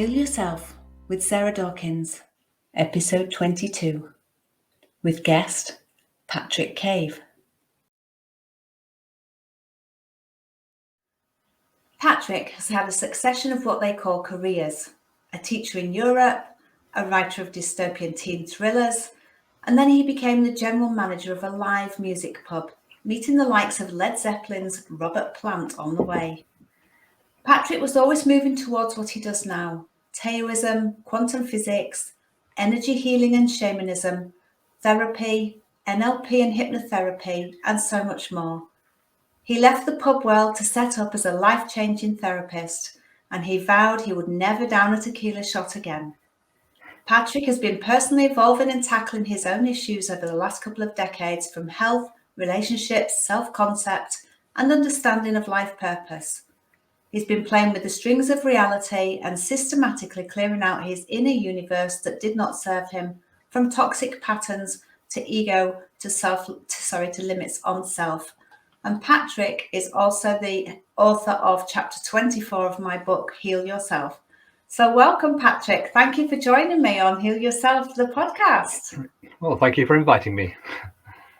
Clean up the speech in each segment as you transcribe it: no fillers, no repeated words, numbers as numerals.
Heal Yourself with Sarah Dawkins, episode 22, with guest Patrick Cave. Patrick has had a succession of what they call careers: a teacher in Europe, a writer of dystopian teen thrillers, and then he became the general manager of a live music pub, meeting the likes of Led Zeppelin's Robert Plant on the way. Patrick was always moving towards what he does now: Taoism, quantum physics, energy healing and shamanism, therapy, NLP and hypnotherapy, and so much more. He left the pub world to set up as a life-changing therapist, and he vowed he would never down a tequila shot again. Patrick has been personally evolving and tackling his own issues over the last couple of decades, from health, relationships, self-concept, and understanding of life purpose. He's been playing with the strings of reality and systematically clearing out his inner universe that did not serve him, from toxic patterns to ego to limits on self. And Patrick is also the author of chapter 24 of my book, Heal Yourself. So welcome, Patrick. Thank you for joining me on Heal Yourself, the podcast. Well, thank you for inviting me.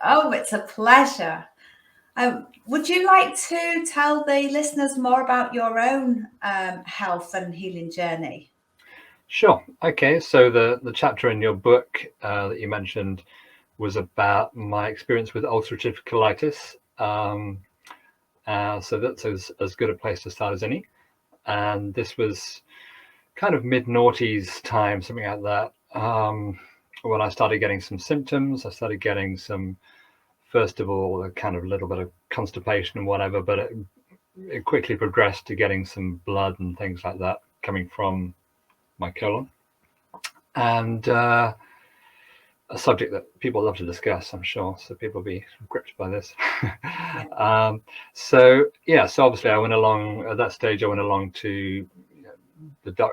Oh, it's a pleasure. Would you like to tell the listeners more about your own health and healing journey? Sure. Okay. So the chapter in your book that you mentioned was about my experience with ulcerative colitis. So that's as good a place to start as any. And this was kind of mid-noughties time, something like that. When I started getting some symptoms, I started getting some, first of all, a kind of little bit of constipation and whatever, but it quickly progressed to getting some blood and things like that coming from my colon. And a subject that people love to discuss, I'm sure, so people will be gripped by this. So obviously I went along, at that stage I went along to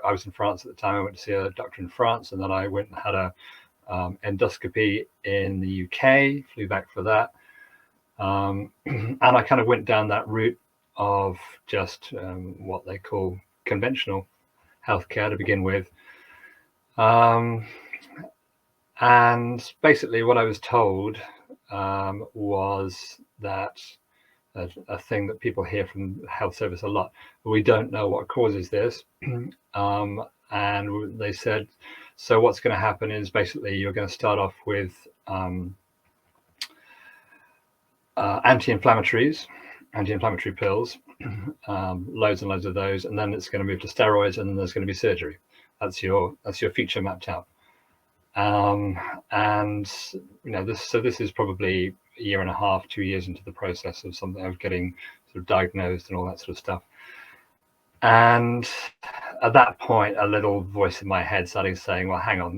I was in France at the time. I went to see a doctor in France, and then I went and had a endoscopy in the UK, flew back for that. And I kind of went down that route of just what they call conventional healthcare to begin with. And basically what I was told was that a thing that people hear from the health service a lot: we don't know what causes this. And they said, so what's going to happen is basically you're going to start off with anti-inflammatory pills, loads and loads of those, and then it's going to move to steroids, and then there's going to be surgery. That's your future mapped out. And this is probably a year and a half, 2 years into the process of something of getting sort of diagnosed and all that sort of stuff. And at that point, a little voice in my head started saying, well, hang on,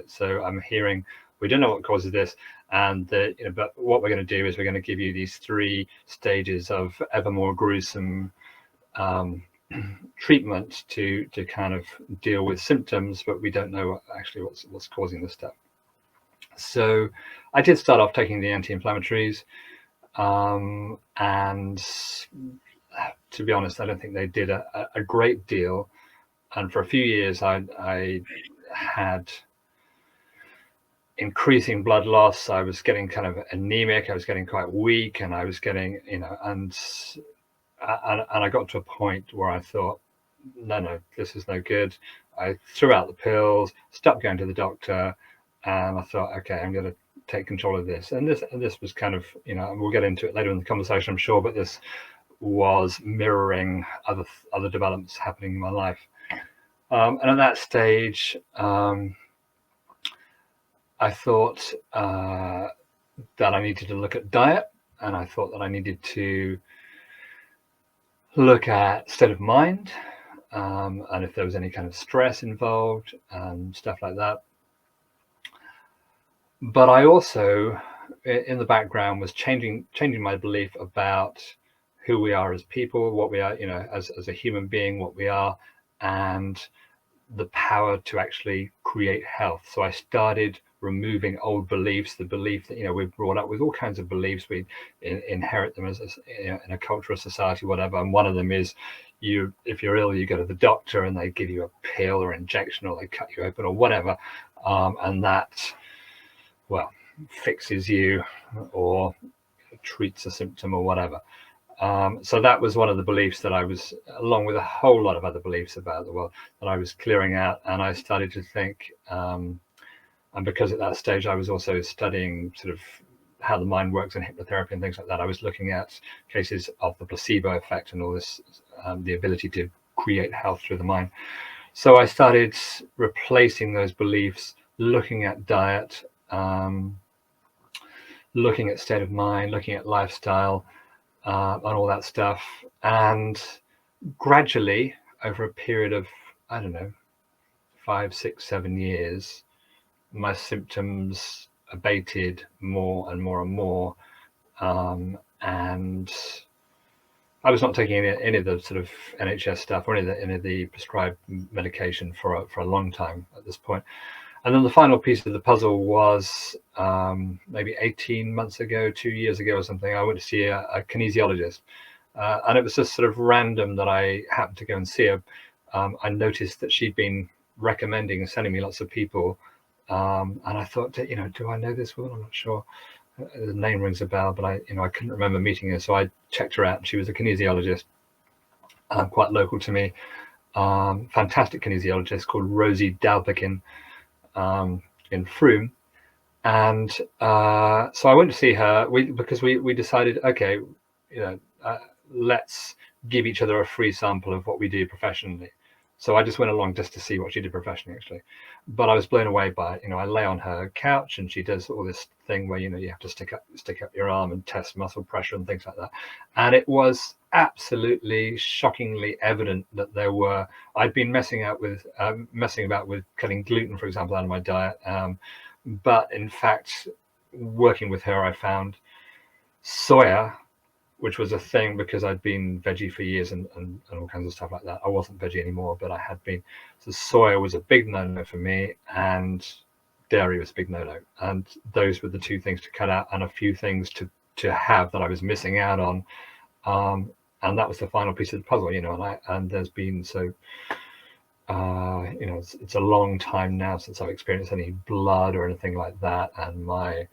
so I'm hearing, we don't know what causes this, and but what we're going to do is we're going to give you these 3 stages of ever more gruesome treatment to kind of deal with symptoms, but we don't know what's causing this stuff. So I did start off taking the anti-inflammatories, and to be honest, I don't think they did a great deal. And for a few years I had increasing blood loss. I was getting kind of anemic, I was getting quite weak, and I was getting, and I got to a point where I thought, no, this is no good. I threw out the pills, stopped going to the doctor, and I thought, okay, I'm going to take control of this. And this was kind of, we'll get into it later in the conversation, I'm sure, but this was mirroring other developments happening in my life. And at that stage, I thought that I needed to look at diet, and I thought that I needed to look at state of mind, and if there was any kind of stress involved and stuff like that. But I also, in the background, was changing my belief about who we are as people, what we are, as a human being, what we are, and the power to actually create health. So I started removing old beliefs, the belief that, we're brought up with all kinds of beliefs, we inherit them as in a cultural society, whatever. And one of them is if you're ill, you go to the doctor and they give you a pill or injection, or they cut you open or whatever, and that, well, fixes you or treats a symptom or whatever. So that was one of the beliefs that I was, along with a whole lot of other beliefs about the world, that I was clearing out. And I started to think, and because at that stage I was also studying sort of how the mind works in hypnotherapy and things like that, I was looking at cases of the placebo effect and all this, the ability to create health through the mind. So I started replacing those beliefs, looking at diet, looking at state of mind, looking at lifestyle, and all that stuff. And gradually, over a period of, I don't know, 5, 6, 7 years, my symptoms abated more and more and more. And I was not taking any of the sort of NHS stuff or any of the prescribed medication for a long time at this point. And then the final piece of the puzzle was maybe 18 months ago, 2 years ago or something, I went to see a kinesiologist. And it was just sort of random that I happened to go and see her. I noticed that she'd been recommending and sending me lots of people. And I thought, do I know this woman? I'm not sure. The name rings a bell, but I couldn't remember meeting her. So I checked her out, and she was a kinesiologist, quite local to me. Fantastic kinesiologist called Rosie Dalpekin, in Frome. And so I went to see her because we decided, okay, let's give each other a free sample of what we do professionally. So I just went along just to see what she did professionally, actually. But I was blown away by it. I lay on her couch and she does all this thing where, you have to stick up your arm and test muscle pressure and things like that. And it was absolutely shockingly evident that I'd been messing about with cutting gluten, for example, out of my diet. But in fact, working with her, I found soya, which was a thing because I'd been veggie for years and all kinds of stuff like that. I wasn't veggie anymore, but I had been. So soya was a big no-no for me, and dairy was a big no-no. And those were the two things to cut out, and a few things to have that I was missing out on. And that was the final piece of the puzzle, and there's been it's a long time now since I've experienced any blood or anything like that. And my,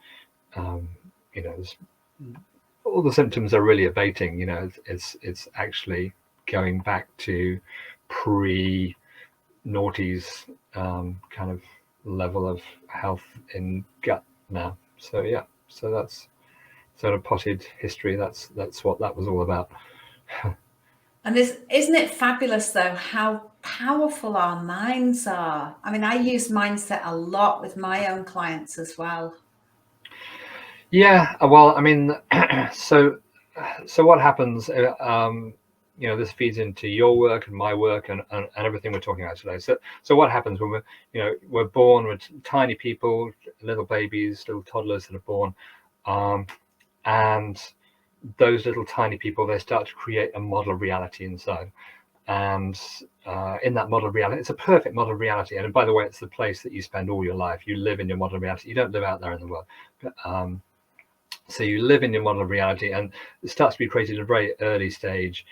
all the symptoms are really abating. It's actually going back to pre-noughties kind of level of health in gut now. So yeah, so that's sort of potted history. That's what that was all about. And isn't it fabulous though how powerful our minds are? I mean, I use mindset a lot with my own clients as well. Yeah, well, I mean, so what happens, this feeds into your work and my work and everything we're talking about today. So what happens when we're born with tiny people, little babies, little toddlers that are born, and those little tiny people, they start to create a model of reality inside. And in that model of reality, it's a perfect model of reality. And by the way, it's the place that you spend all your life. You live in your model of reality. You don't live out there in the world. So you live in your model of reality, and it starts to be created at a very early stage.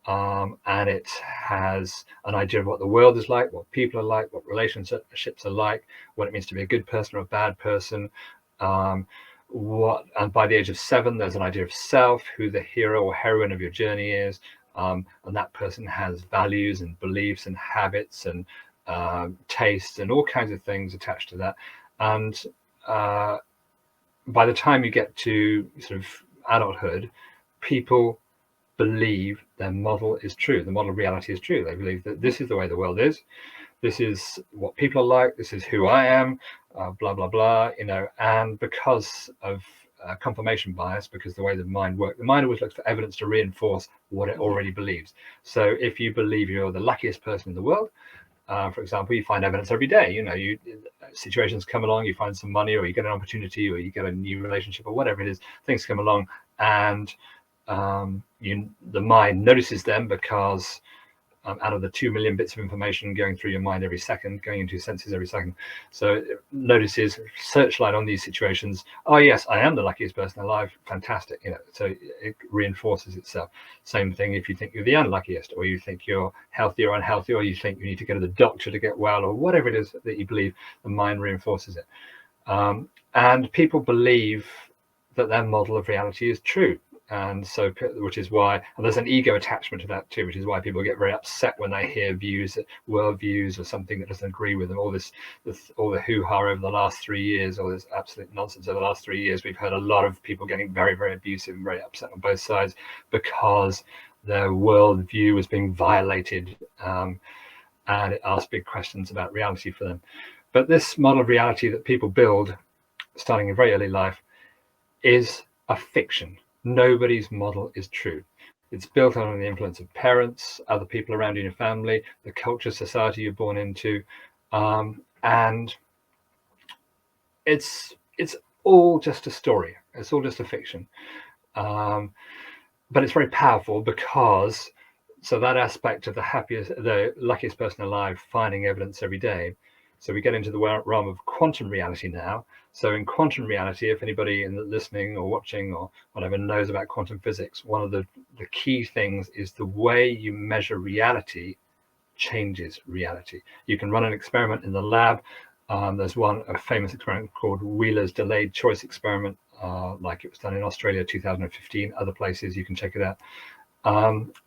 And it has an idea of what the world is like, what people are like, what relationships are like, what it means to be a good person or a bad person. And by the age of 7, there's an idea of self, who the hero or heroine of your journey is. And that person has values and beliefs and habits and tastes and all kinds of things attached to that. And by the time you get to sort of adulthood, people believe their model is true. The model of reality is true. They believe that this is the way the world is. This is what people are like. This is who I am, blah, blah, blah, and because of confirmation bias, because the way the mind works, the mind always looks for evidence to reinforce what it already believes. So if you believe you're the luckiest person in the world, for example, you find evidence every day. Situations come along, you find some money, or you get an opportunity, or you get a new relationship, or whatever it is. Things come along, and the mind notices them because out of the 2 million bits of information going through your mind every second, going into your senses every second. So it notices, searchlight on these situations. Oh yes, I am the luckiest person alive. Fantastic, so it reinforces itself. Same thing if you think you're the unluckiest, or you think you're healthy or unhealthy, or you think you need to go to the doctor to get well, or whatever it is that you believe, the mind reinforces it. And people believe that their model of reality is true. And so, which is why, and there's an ego attachment to that too, which is why people get very upset when they hear views, worldviews, or something that doesn't agree with them. All the hoo-ha over the last 3 years, all this absolute nonsense over the last 3 years. We've heard a lot of people getting very, very abusive and very upset on both sides because their worldview was being violated, and it asked big questions about reality for them. But this model of reality that people build, starting in very early life, is a fiction. Nobody's model is true. It's built on the influence of parents, other people around you in your family, the culture, society you're born into, and it's all just a story. It's all just a fiction, but it's very powerful because that aspect of the luckiest person alive, finding evidence every day. So we get into the realm of quantum reality now. So in quantum reality, if anybody listening or watching or whatever knows about quantum physics, one of the key things is the way you measure reality changes reality. You can run an experiment in the lab. There's a famous experiment called Wheeler's delayed choice experiment, like it was done in Australia 2015, other places, you can check it out.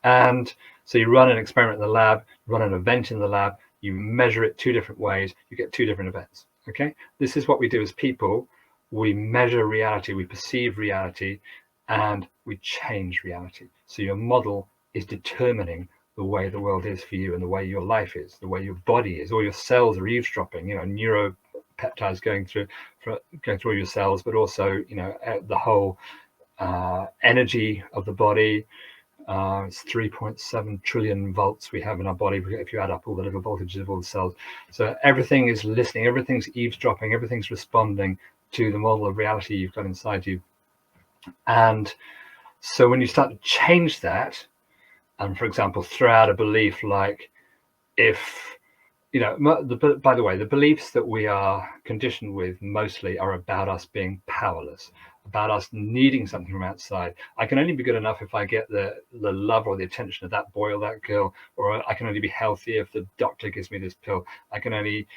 And so you run an experiment in the lab, run an event in the lab, you measure it 2 different ways, you get 2 different events. Okay, this is what we do as people. We measure reality, we perceive reality, and we change reality. So your model is determining the way the world is for you, and the way your life is, the way your body is. All your cells are eavesdropping, neuropeptides going through all your cells, but also the whole energy of the body. It's 3.7 trillion volts we have in our body if you add up all the little voltages of all the cells. So everything is listening, everything's eavesdropping, everything's responding to the model of reality you've got inside you. And so when you start to change that, and for example, throw out a belief like, if by the way, the beliefs that we are conditioned with mostly are about us being powerless, about us needing something from outside. I can only be good enough if I get the love or the attention of that boy or that girl, or I can only be healthy if the doctor gives me this pill. I can only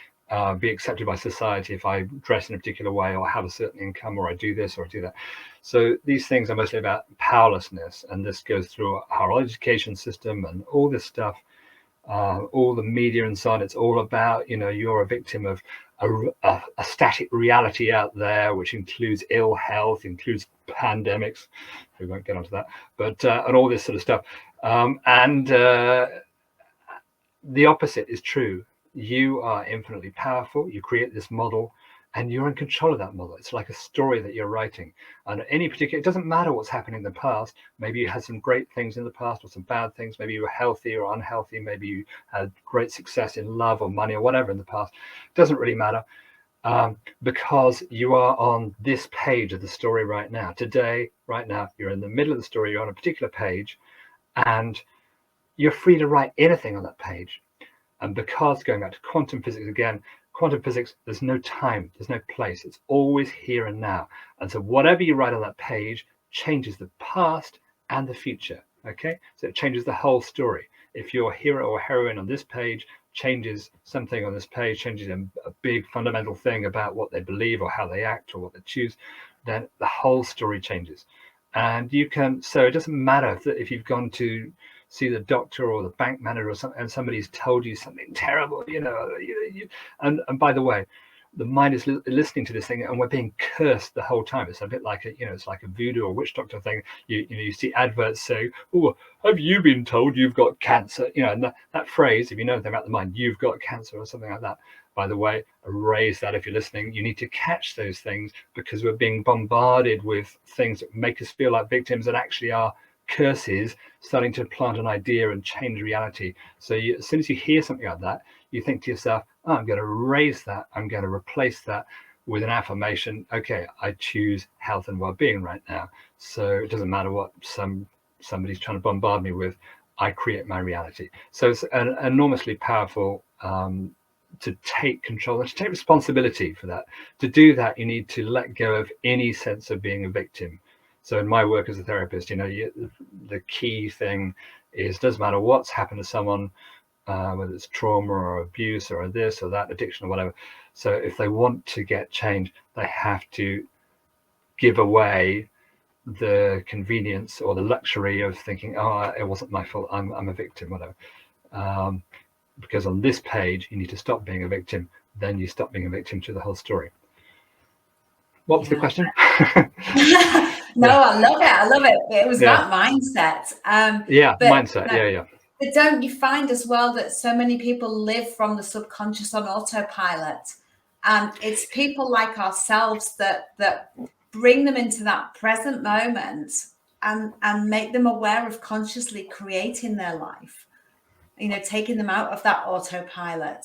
be accepted by society if I dress in a particular way, or have a certain income, or I do this or I do that. So these things are mostly about powerlessness, and this goes through our education system and all this stuff. All the media and so on, it's all about, you're a victim of a static reality out there, which includes ill health, includes pandemics. We won't get onto that, but and all this sort of stuff. And the opposite is true. You are infinitely powerful. You create this model, and you're in control of that model. It's like a story that you're writing. And it doesn't matter what's happened in the past. Maybe you had some great things in the past, or some bad things. Maybe you were healthy or unhealthy. Maybe you had great success in love or money or whatever in the past. It doesn't really matter, because you are on this page of the story right now. Today, right now, you're in the middle of the story. You're on a particular page, and you're free to write anything on that page. And because, going back to quantum physics again, quantum physics, there's no time, there's no place. It's always here and now. And so whatever you write on that page changes the past and the future. Okay, so it changes the whole story. If your hero or heroine on this page changes something on this page, changes a big fundamental thing about what they believe or how they act or what they choose, then the whole story changes. And so it doesn't matter if you've gone to see the doctor or the bank manager or something, and somebody's told you something terrible, and by the way, the mind is listening to this thing, and we're being cursed the whole time. It's a bit like it's like a voodoo or witch doctor thing. You see adverts saying, "Oh, have you been told you've got cancer?" And that phrase, if you know anything about the mind, "You've got cancer" or something like that. By the way, erase that if you're listening. You need to catch those things, because we're being bombarded with things that make us feel like victims that actually are curses starting to plant an idea and change reality. So as soon as you hear something like that, you think to yourself, "Oh, I'm going to erase that. I'm going to replace that with an affirmation. Okay, I choose health and well-being right now. So it doesn't matter what somebody's trying to bombard me with. I create my reality. So it's an enormously powerful to take control and to take responsibility for that. To do that, you need to let go of any sense of being a victim. So in my work as a therapist, the key thing is, doesn't matter what's happened to someone, whether it's trauma or abuse or this or that, addiction or whatever. So if they want to get change, they have to give away the convenience or the luxury of thinking, oh, it wasn't my fault, I'm a victim, whatever. Because on this page, you need to stop being a victim. Then you stop being a victim to the whole story. What was the question? No, I love it. I love it. It was Yeah. about mindset. Mindset. Yeah. But don't you find as well that so many people live from the subconscious on autopilot? And it's people like ourselves that bring them into that present moment and make them aware of consciously creating their life, taking them out of that autopilot.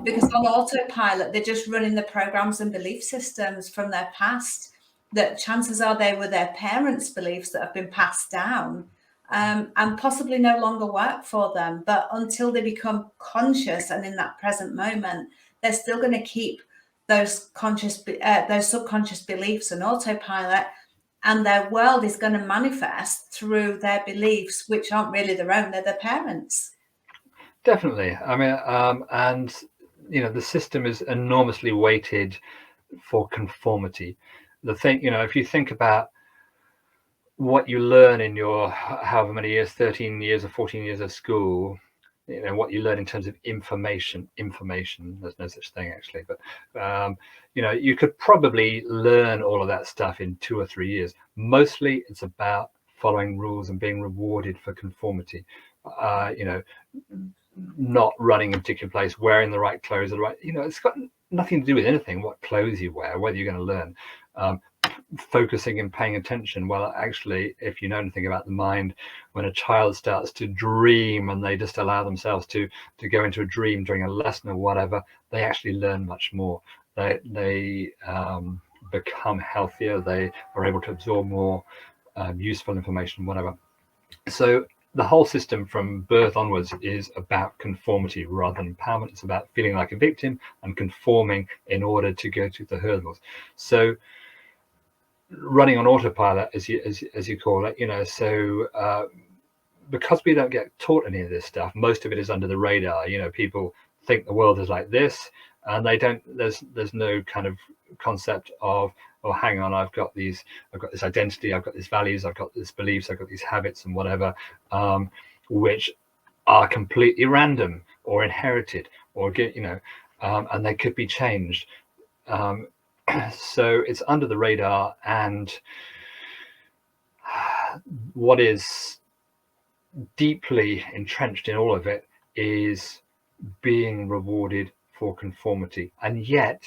Because on autopilot, they're just running the programs and belief systems from their past that chances are they were their parents' beliefs that have been passed down, and possibly no longer work for them. But until they become conscious and in that present moment, they're still going to keep those subconscious beliefs and autopilot, and their world is going to manifest through their beliefs, which aren't really their own, they're their parents. Definitely. I mean, and the system is enormously weighted for conformity. The thing, if you think about what you learn in your however many years, 13 years or 14 years of school, what you learn in terms of information, there's no such thing actually, but you could probably learn all of that stuff in 2 or 3 years. Mostly it's about following rules and being rewarded for conformity. Not running in a particular place, wearing the right clothes, it's got nothing to do with anything, what clothes you wear, whether you're going to learn. Focusing and paying attention. Well, actually, if you know anything about the mind, when a child starts to dream and they just allow themselves to go into a dream during a lesson or whatever, they actually learn much more. They become healthier. They are able to absorb more useful information, whatever. So the whole system from birth onwards is about conformity rather than empowerment. It's about feeling like a victim and conforming in order to go through the hurdles. So running on autopilot, as you call it, so because we don't get taught any of this stuff, most of it is under the radar. People think the world is like this, and they don't. There's no kind of concept of, oh, hang on, I've got this identity, I've got these values, I've got these beliefs, I've got these habits and whatever, which are completely random or inherited or and they could be changed. So it's under the radar, and what is deeply entrenched in all of it is being rewarded for conformity. And yet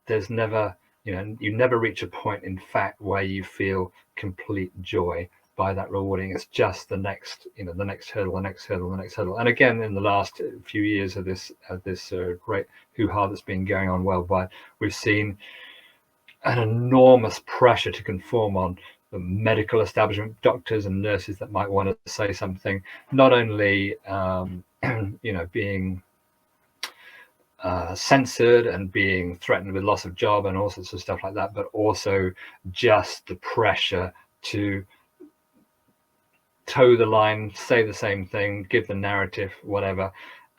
there's never, you never reach a point, in fact, where you feel complete joy by that rewarding. It's just the next hurdle, the next hurdle, the next hurdle. And again, in the last few years of this great hoo-ha that's been going on worldwide, we've seen an enormous pressure to conform on the medical establishment, doctors and nurses that might want to say something, not only being censored and being threatened with loss of job and all sorts of stuff like that, but also just the pressure to toe the line, say the same thing, give the narrative, whatever.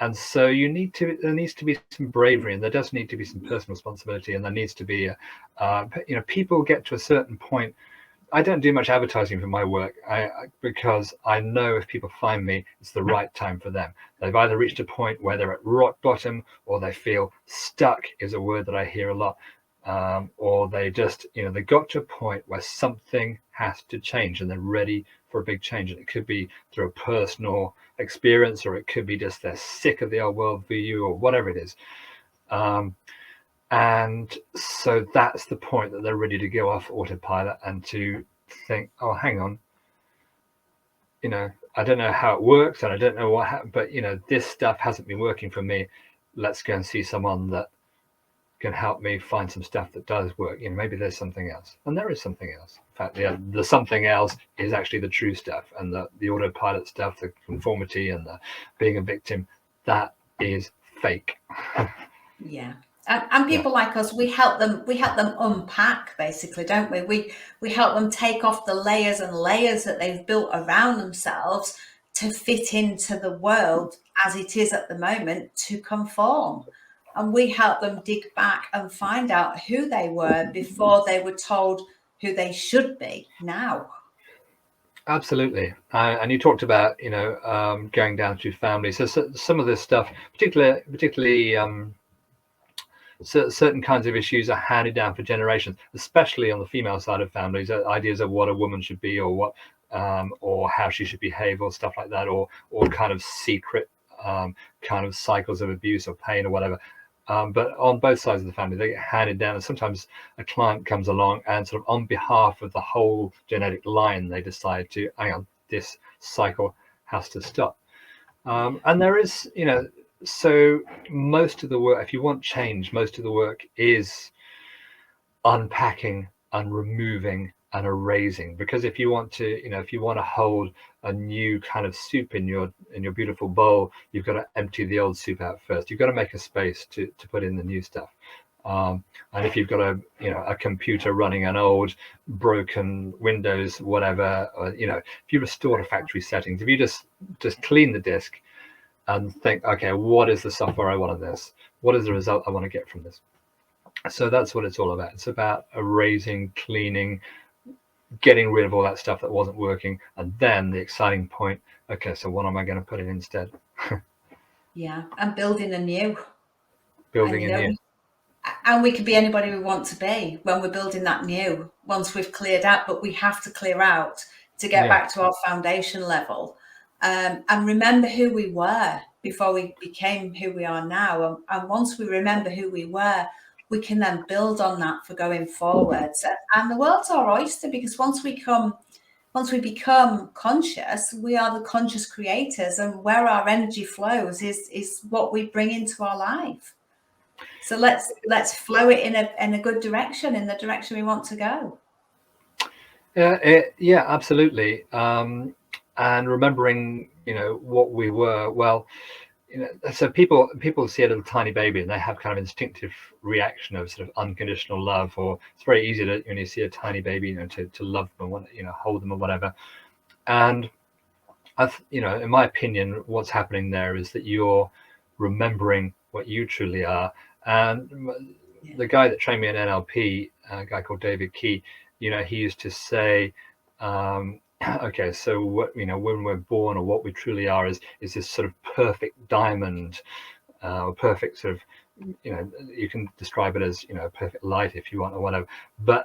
And so there needs to be some bravery, and there does need to be some personal responsibility, and there needs to be people get to a certain point. I don't do much advertising for my work because I know if people find me, it's the right time for them. They've either reached a point where they're at rock bottom, or they feel stuck, is a word that I hear a lot, or they just, they got to a point where something has to change and they're ready for a big change. And it could be through a personal experience, or it could be just they're sick of the old world view, or whatever it is. And so that's the point that they're ready to go off autopilot and to think, oh, hang on, I don't know how it works and I don't know what happened, but this stuff hasn't been working for me. Let's go and see someone that can help me find some stuff that does work. Maybe there's something else, and there is something else. In fact, the something else is actually the true stuff, and the autopilot stuff, the conformity, and the being a victim, that is fake. Yeah. And people like us, we help them unpack, basically, don't we? We help them take off the layers and layers that they've built around themselves to fit into the world as it is at the moment, to conform. And we help them dig back and find out who they were before they were told who they should be now. Absolutely. And you talked about, going down through family. So some of this stuff, particularly certain kinds of issues are handed down for generations, especially on the female side of families. Ideas of what a woman should be, or what, or how she should behave, or stuff like that, or kind of secret kind of cycles of abuse or pain or whatever. But on both sides of the family, they get handed down, and sometimes a client comes along and sort of on behalf of the whole genetic line, they decide to, hang on, this cycle has to stop. And there is, so most of the work, if you want change, most of the work is unpacking and removing and erasing. Because if you want to, if you want to hold a new kind of soup in your beautiful bowl, you've got to empty the old soup out first. You've got to make a space to put in the new stuff. And if you've got a computer running an old broken Windows, whatever, or, if you restore the factory settings, if you just clean the disk and think, okay, what is the software I want on this? What is the result I want to get from this? So that's what it's all about. It's about erasing, cleaning, getting rid of all that stuff that wasn't working. And then the exciting point, okay, so what am I going to put in instead? Yeah, and building anew. Building anew. And we can be anybody we want to be when we're building that new, once we've cleared out, but we have to clear out to get back to our foundation level. And remember who we were before we became who we are now. And once we remember who we were, we can then build on that for going forwards. And the world's our oyster, because once we become conscious, we are the conscious creators, and where our energy flows is what we bring into our life. So let's flow it in a good direction, in the direction we want to go. Yeah, absolutely. And remembering, what we were. Well, so people see a little tiny baby and they have kind of instinctive reaction of sort of unconditional love, or it's very easy to, when you see a tiny baby, to love them, or hold them or whatever. And in my opinion, what's happening there is that you're remembering what you truly are. And the guy that trained me in NLP, a guy called David Key, he used to say, okay, so what, when we're born, or what we truly are is this sort of perfect diamond, perfect sort of, you can describe it as, perfect light if you want, or whatever. But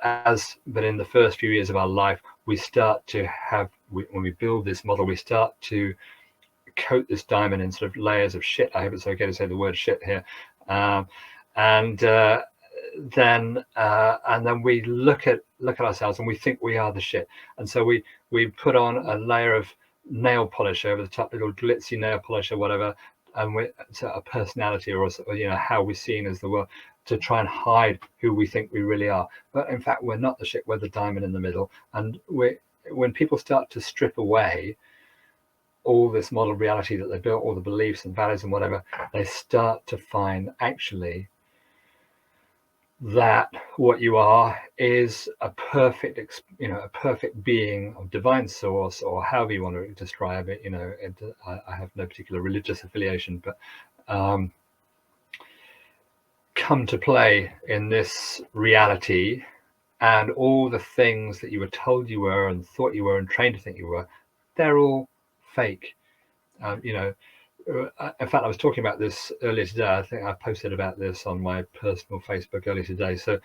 in the first few years of our life, we start to have, when we build this model, we start to coat this diamond in sort of layers of shit. I hope it's okay to say the word shit here. And then we look at ourselves and we think we are the shit, and so we put on a layer of nail polish over the top, little glitzy nail polish or whatever, and to a personality, or how we're seen as the world, to try and hide who we think we really are. But in fact, we're not the shit, we're the diamond in the middle. And when people start to strip away all this model reality that they built, all the beliefs and values and whatever, they start to find actually that what you are is a perfect being of divine source, or however you want to describe it. I have no particular religious affiliation, but come to play in this reality, and all the things that you were told you were and thought you were and trained to think you were, they're all fake. In fact, I was talking about this earlier today. I think I posted about this on my personal Facebook earlier today. So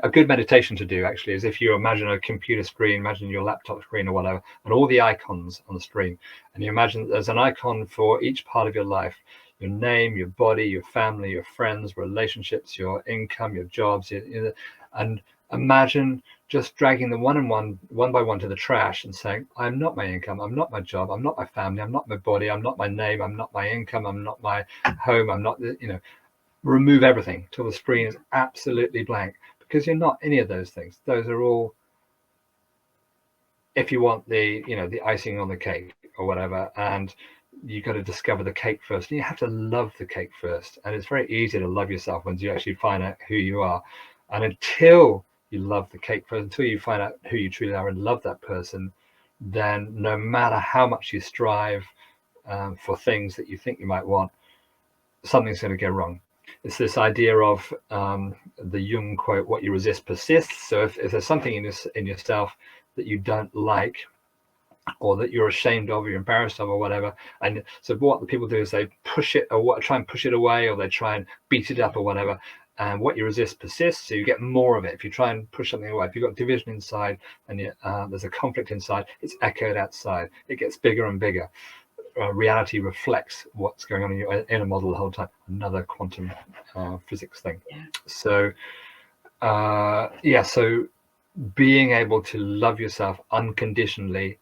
a good meditation to do actually is, if you imagine a computer screen, imagine your laptop screen or whatever, and all the icons on the screen, and you imagine that there's an icon for each part of your life: your name, your body, your family, your friends, relationships, your income, your jobs, and imagine just dragging them one by one to the trash and saying, I'm not my income, I'm not my job, I'm not my family, I'm not my body, I'm not my name, I'm not my income, I'm not my home, I'm not, remove everything till the screen is absolutely blank, because you're not any of those things. Those are all, if you want the, you know, the icing on the cake or whatever, and you got to discover the cake first, and you have to love the cake first. And it's very easy to love yourself once you actually find out who you are. And until you love the cake first, until you find out who you truly are and love that person, then no matter how much you strive for things that you think you might want, something's going to go wrong. It's this idea of the Jung quote, "What you resist persists." So if there's something in yourself that you don't like, or that you're ashamed of, or you're embarrassed of, or whatever, and so what the people do is they push it, or try and push it away, or they try and beat it up or whatever. And what you resist persists, so you get more of it. If you try and push something away, if you've got division inside and there's a conflict inside, it's echoed outside. It gets bigger and bigger. Reality reflects what's going on in your inner model the whole time. Another quantum physics thing. Yeah. So so being able to love yourself unconditionally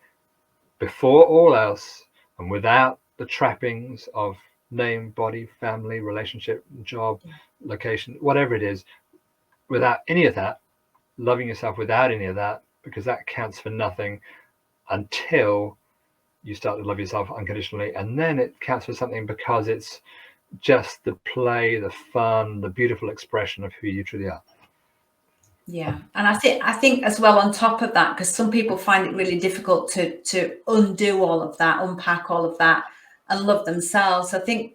before all else, and without the trappings of name, body, family, relationship, job, location, whatever it is, without any of that, loving yourself without any of that, because that counts for nothing until you start to love yourself unconditionally. And then it counts for something, because it's just the play, the fun, the beautiful expression of who you truly are. Yeah, and I think as well, on top of that, because some people find it really difficult to undo all of that, unpack all of that, and love themselves. I think,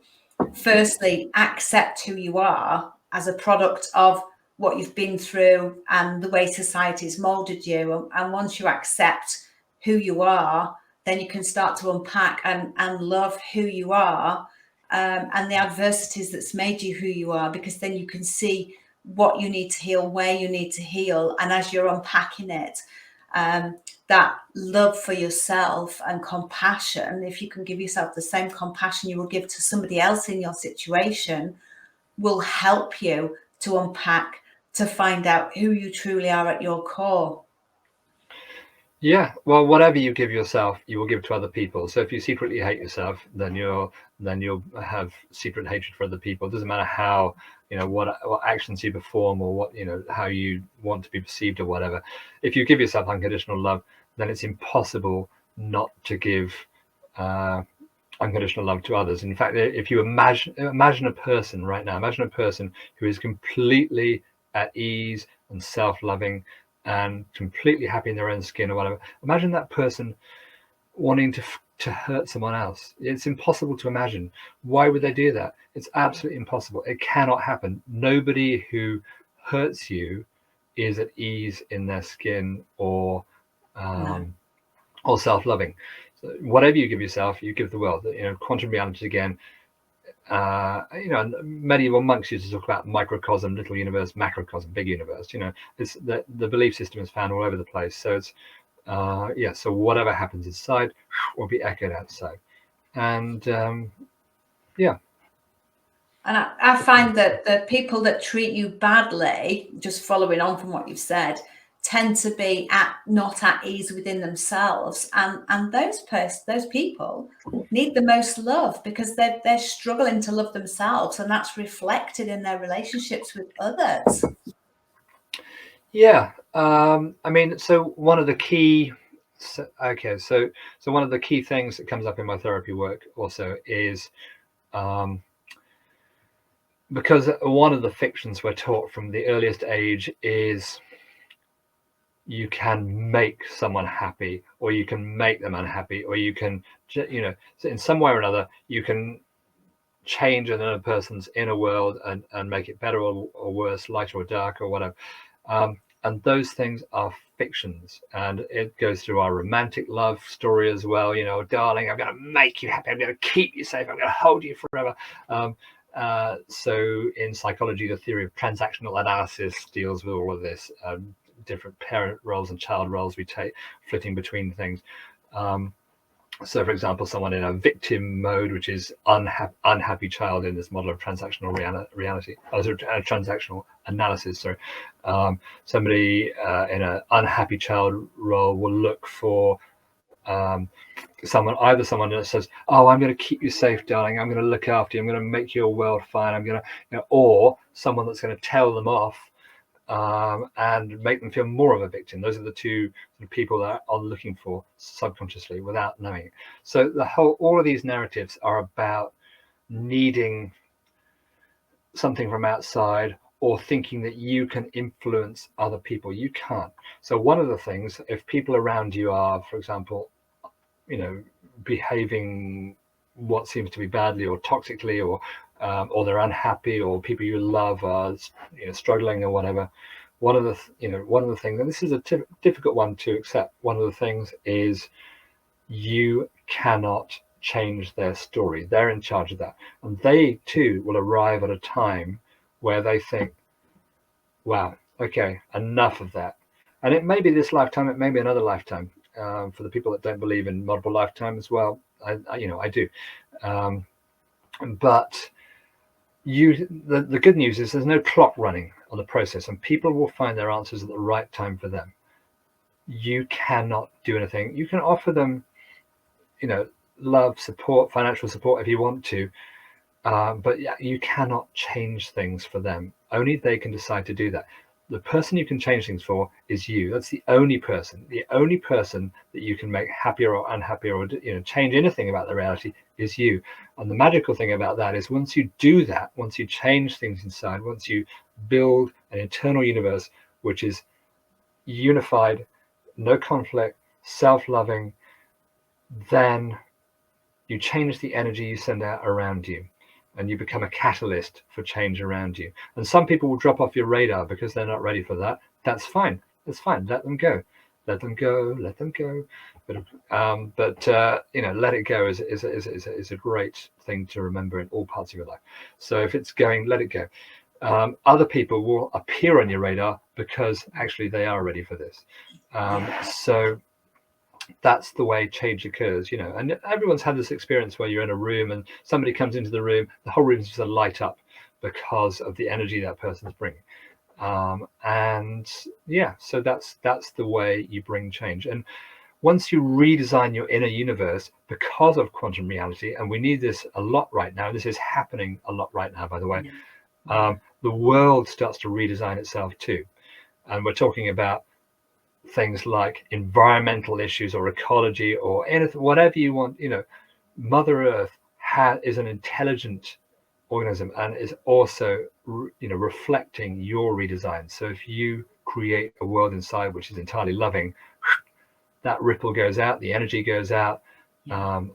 firstly, accept who you are as a product of what you've been through and the way society's molded you. And once you accept who you are, then you can start to unpack and love who you are, and the adversities that's made you who you are, because then you can see what you need to heal, where you need to heal. And as you're unpacking it, that love for yourself and compassion, if you can give yourself the same compassion you will give to somebody else in your situation, will help you to unpack, to find out who you truly are at your core. Yeah, well, whatever you give yourself, you will give to other people. So if you secretly hate yourself, then you'll have secret hatred for other people. It doesn't matter how, you know, what actions you perform, or what, you know, how you want to be perceived or whatever. If you give yourself unconditional love, then it's impossible not to give unconditional love to others. In fact, if you imagine a person right now, imagine a person who is completely at ease and self-loving and completely happy in their own skin or whatever. Imagine that person wanting to hurt someone else. It's impossible to imagine. Why would they do that? It's absolutely impossible. It cannot happen. Nobody who hurts you is at ease in their skin or self-loving. So whatever you give yourself, you give the world. You know, quantum reality again. You know, medieval monks used to talk about microcosm, little universe, macrocosm, big universe. You know, it's the belief system is found all over the place. So it's so whatever happens inside will be echoed outside. And And I find that the people that treat you badly, just following on from what you've said, tend to be not at ease within themselves, and those people need the most love, because they're struggling to love themselves, and that's reflected in their relationships with others. Yeah, I mean, so one of the key one of the key things that comes up in my therapy work also is because one of the fictions we're taught from the earliest age is you can make someone happy, or you can make them unhappy, or you can, you know, so in some way or another, you can change another person's inner world and make it better or worse, lighter or darker or whatever. And those things are fictions, and it goes through our romantic love story as well. You know, darling, I'm going to make you happy. I'm going to keep you safe. I'm going to hold you forever. So in psychology, the theory of transactional analysis deals with all of this. Different parent roles and child roles we take, flitting between things. So, for example, someone in a victim mode, which is unhappy child in this model of transactional reality, transactional analysis. Sorry, somebody in an unhappy child role will look for Either someone that says, "Oh, I'm going to keep you safe, darling. I'm going to look after you. I'm going to make your world fine. I'm going to," or someone that's going to tell them off and make them feel more of a victim. Those are the two people that are looking for subconsciously without knowing it. So all of these narratives are about needing something from outside or thinking that you can influence other people. You can't. So one of the things, if people around you are, for example, behaving what seems to be badly or toxically, or they're unhappy, or people you love are struggling or whatever, one of the things, and this is a difficult one to accept, one of the things is you cannot change their story. They're in charge of that, and they too will arrive at a time where they think, wow, okay, enough of that. And it may be this lifetime, it may be another lifetime. For the people that don't believe in multiple lifetimes, well, I do. But the good news is there's no clock running on the process, and people will find their answers at the right time for them. You cannot do anything. You can offer them, love, support, financial support if you want to, but yeah, you cannot change things for them. Only they can decide to do that. The person you can change things for is you. That's the only person that you can make happier or unhappier, or change anything about the reality is you. And the magical thing about that is once you do that, once you change things inside, once you build an internal universe which is unified, no conflict, self-loving, then you change the energy you send out around you, and you become a catalyst for change around you. And some people will drop off your radar because they're not ready for that. That's fine. That's fine. Let them go. Let them go. Let them go. But let it go is a great thing to remember in all parts of your life. So if it's going, let it go. Other people will appear on your radar because actually they are ready for this. So that's the way change occurs, and everyone's had this experience where you're in a room and somebody comes into the room, the whole room is just a light up because of the energy that person's bringing. And yeah, so that's the way you bring change. And once you redesign your inner universe because of quantum reality, and we need this a lot right now, this is happening a lot right now, by the way, the world starts to redesign itself too. And we're talking about things like environmental issues or ecology or anything, whatever you want. Mother Earth is an intelligent organism and is also reflecting your redesign. So if you create a world inside which is entirely loving, that ripple goes out, the energy goes out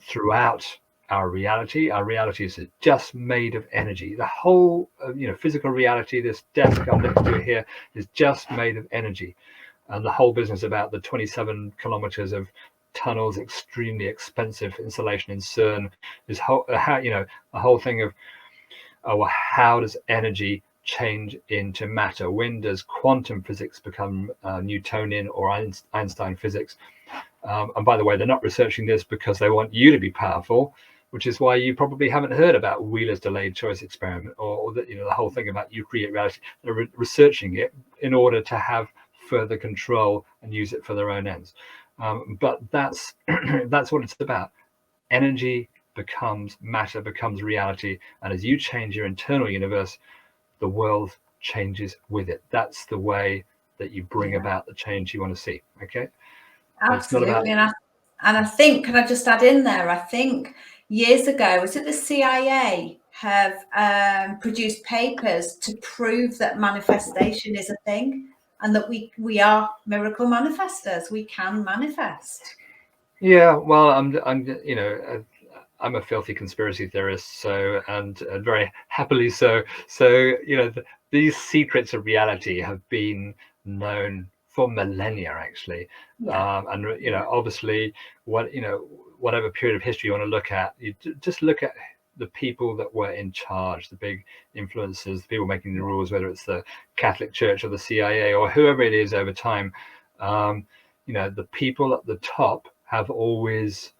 throughout our reality. Our reality is just made of energy. The whole physical reality, this desk I'm next to here, is just made of energy. And the whole business about the 27 kilometers of tunnels, extremely expensive insulation in CERN, is the whole thing of, how does energy change into matter? When does quantum physics become Newtonian or Einstein physics? And by the way, they're not researching this because they want you to be powerful, which is why you probably haven't heard about Wheeler's delayed choice experiment, or the whole thing about you create reality. They're researching it in order to have further control and use it for their own ends. But that's that's what it's about. Energy becomes matter, becomes reality, and as you change your internal universe, the world changes with it. That's the way that you bring about the change you want to see. Okay. Absolutely. And I think, can I just add in there, I think years ago, was it the CIA have produced papers to prove that manifestation is a thing, and that we are miracle manifestors. We can manifest. Yeah, well, I'm a filthy conspiracy theorist, and very happily so. So these secrets of reality have been known for millennia, actually. And obviously, whatever period of history you want to look at, you just look at the people that were in charge, the big influencers, the people making the rules, whether it's the Catholic Church or the CIA or whoever it is over time. The people at the top have always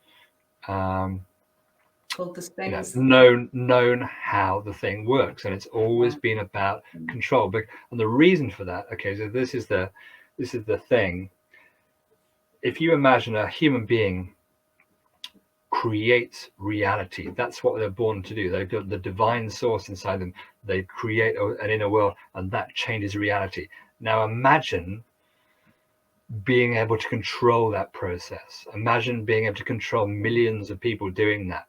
known how the thing works, and it's always been about control. And the reason for that, okay, so this is the thing. If you imagine a human being creates reality. That's what they're born to do. They've got the divine source inside them. They create an inner world, and that changes reality. Now imagine being able to control that process. Imagine being able to control millions of people doing that,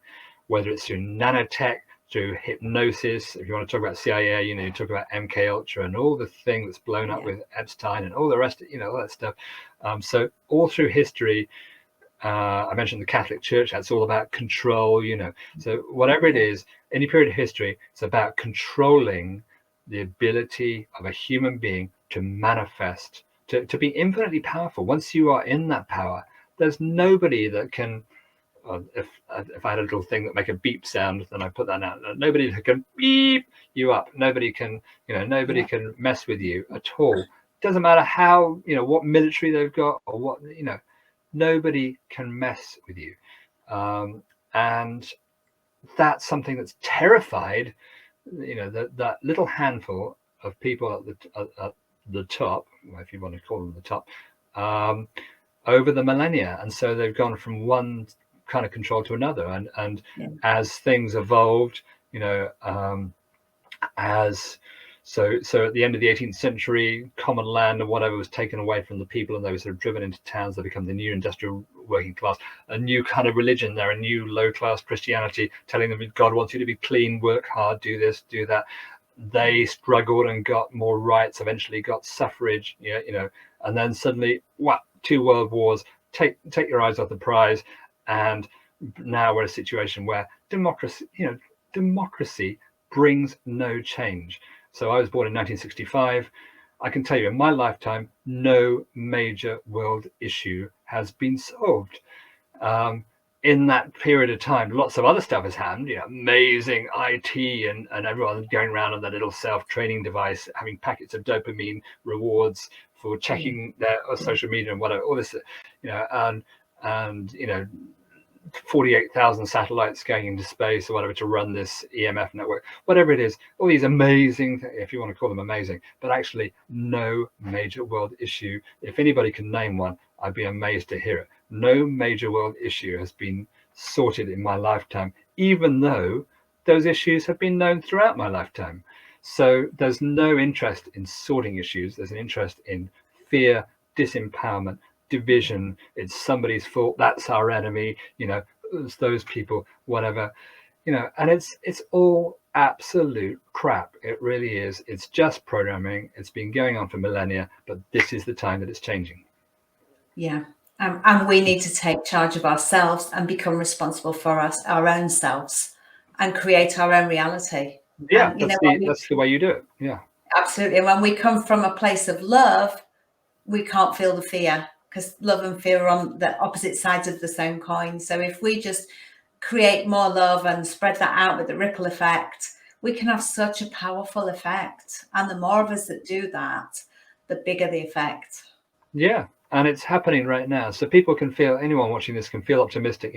whether it's through nanotech, through hypnosis. If you want to talk about CIA, you talk about MK Ultra and all the thing that's blown up with Epstein and all the rest, all that stuff. So all through history, I mentioned the Catholic Church, that's all about control, So whatever it is, any period of history, it's about controlling the ability of a human being to manifest, to be infinitely powerful. Once you are in that power, there's nobody that can, if I had a little thing that make a beep sound, then I put that out. Nobody can beep you up. Nobody can, nobody can mess with you at all. Doesn't matter how, what military they've got or what, nobody can mess with you. And that's something that's terrified, that little handful of people at the top, if you want to call them the top, over the millennia. And so they've gone from one kind of control to another. And as things evolved, so at the end of the 18th century, common land and whatever was taken away from the people, and they were sort of driven into towns. They become the new industrial working class, a new kind of religion there, a new low-class Christianity, telling them God wants you to be clean, work hard, do this, do that. They struggled and got more rights, eventually got suffrage, and then suddenly, 2 world wars, take your eyes off the prize. And now we're in a situation where democracy brings no change. So I was born in 1965. I can tell you in my lifetime, no major world issue has been solved. In that period of time, lots of other stuff has happened, amazing IT and everyone going around on their little self-training device, having packets of dopamine rewards for checking their social media and whatever, all this, and 48,000 satellites going into space or whatever to run this EMF network, whatever it is, all these amazing things, if you want to call them amazing, but actually no major world issue. If anybody can name one, I'd be amazed to hear it. No major world issue has been sorted in my lifetime, even though those issues have been known throughout my lifetime. So there's no interest in sorting issues. There's an interest in fear, disempowerment, division. It's somebody's fault, that's our enemy, it's those people, whatever, and it's all absolute crap. It really is. It's just programming. It's been going on for millennia, but this is the time that it's changing. And we need to take charge of ourselves and become responsible for our own selves and create our own reality. That's the way you do it. Absolutely. And when we come from a place of love, we can't feel the fear, because love and fear are on the opposite sides of the same coin. So if we just create more love and spread that out with the ripple effect, we can have such a powerful effect. And the more of us that do that, the bigger the effect. And it's happening right now. So people can feel, anyone watching this can feel optimistic.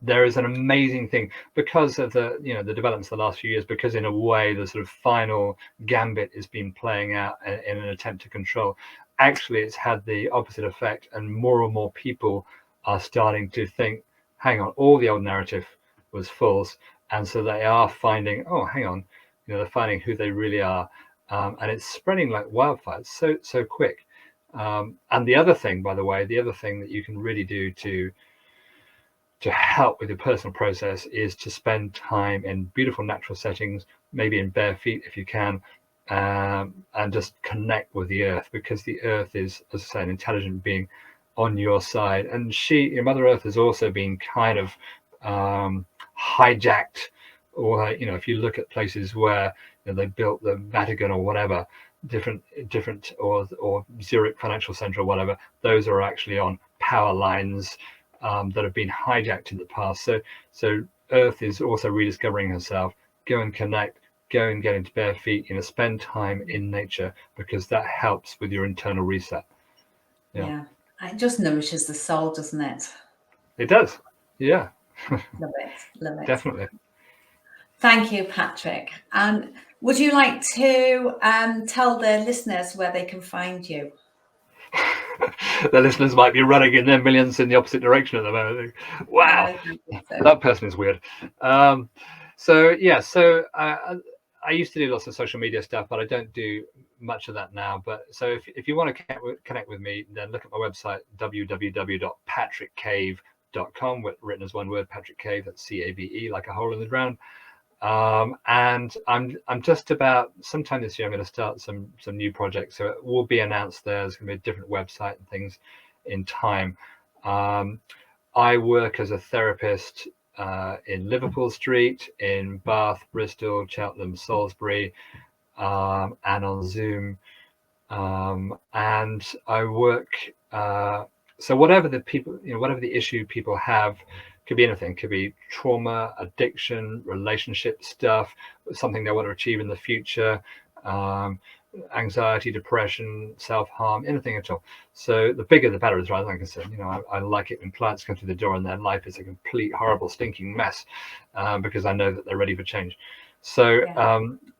There is an amazing thing because of the developments of the last few years, because in a way the sort of final gambit has been playing out in an attempt to control. Actually, it's had the opposite effect, and more people are starting to think, hang on, all the old narrative was false. And so they are finding, oh, hang on, they're finding who they really are. And it's spreading like wildfire. It's so quick. And the other thing, by the way, that you can really do to help with your personal process is to spend time in beautiful natural settings, maybe in bare feet if you can, and just connect with the earth, because the earth is, as I say, an intelligent being on your side. And your Mother Earth has also been kind of hijacked, or if you look at places where they built the Vatican or whatever, different or Zurich Financial Center or whatever, those are actually on power lines that have been hijacked in the past. So Earth is also rediscovering herself. Go and connect, go and get into bare feet, spend time in nature, because that helps with your internal reset. It just nourishes the soul, doesn't it? It does. Love it. Definitely. Thank you, Patrick. And would you like to tell the listeners where they can find you? the listeners might be running in their millions in the opposite direction at the moment. Wow, that person is weird. So I used to do lots of social media stuff, but I don't do much of that now. But so if you want to connect with me, then look at my website, www.patrickcave.com, written as one word, Patrick Cave. That's CAVE, like a hole in the ground. And I'm just about, sometime this year I'm going to start some new projects, so it will be announced. There's going to be a different website and things in time. I work as a therapist in Liverpool Street, in Bath, Bristol, Cheltenham, Salisbury, and on Zoom. And I work, so whatever the people, whatever the issue people have, could be anything, could be trauma, addiction, relationship stuff, something they want to achieve in the future, anxiety, depression, self-harm, anything at all. So the bigger the better, as far as I'm concerned. I like it when clients come through the door and their life is a complete, horrible, stinking mess, because I know that they're ready for change. So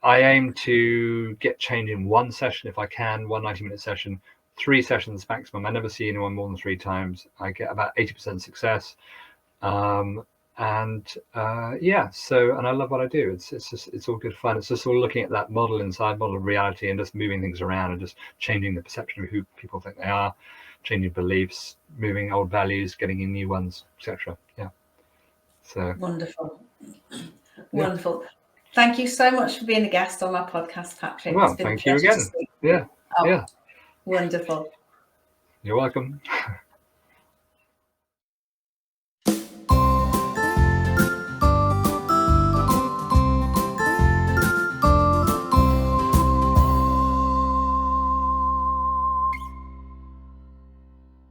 I aim to get change in one session if I can, one 90-minute session, 3 sessions maximum. I never see anyone more than 3 times. I get about 80% success. And I love what I do. It's all good fun. It's just all looking at that model of reality, and just moving things around and just changing the perception of who people think they are, changing beliefs, moving old values, getting in new ones, etc. So wonderful. Thank you so much for being a guest on my podcast, Patrick. Well, thank you again. Yeah. Wonderful. You're welcome.